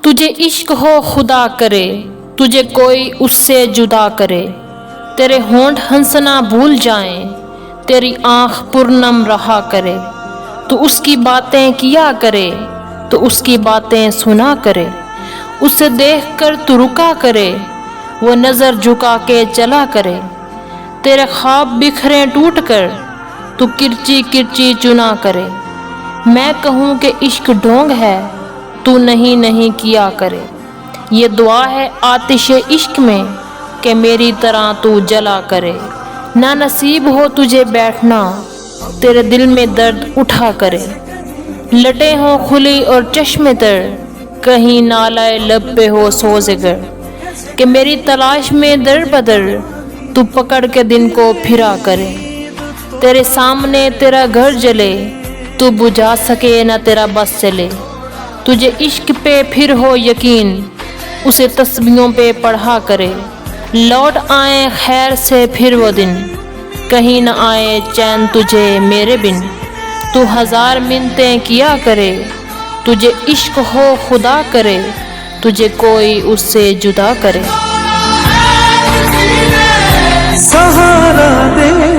تجھے عشق ہو خدا کرے، تجھے کوئی اس سے جدا کرے، تیرے ہونٹ ہنسنا بھول جائیں، تیری آنکھ پرنم رہا کرے، تو اس کی باتیں کیا کرے، تو اس کی باتیں سنا کرے، اسے دیکھ کر تو رکا کرے، وہ نظر جھکا کے چلا کرے، تیرے خواب بکھریں ٹوٹ کر تو کرچی کرچی چنا کرے، میں کہوں کہ عشق ڈھونگ ہے تو نہیں کیا کرے، یہ دعا ہے آتش عشق میں کہ میری طرح تو جلا کرے، نہ نصیب ہو تجھے بیٹھنا تیرے دل میں درد اٹھا کرے، لٹیں ہوں کھلی اور چشم تر کہیں نالائے لب پہ ہو سوز گر، کہ میری تلاش میں در بدر تو پکڑ کے دن کو پھرا کرے، تیرے سامنے تیرا گھر جلے تو بجھا سکے نہ تیرا بس چلے، تجھے عشق پہ پھر ہو یقین اسے تسبیحوں پہ پڑھا کرے، لوٹ آئیں خیر سے پھر وہ دن کہیں نہ آئے چین تجھے میرے بن، تو ہزار منتیں کیا کرے، تجھے عشق ہو خدا کرے، تجھے کوئی اس سے جدا کرے۔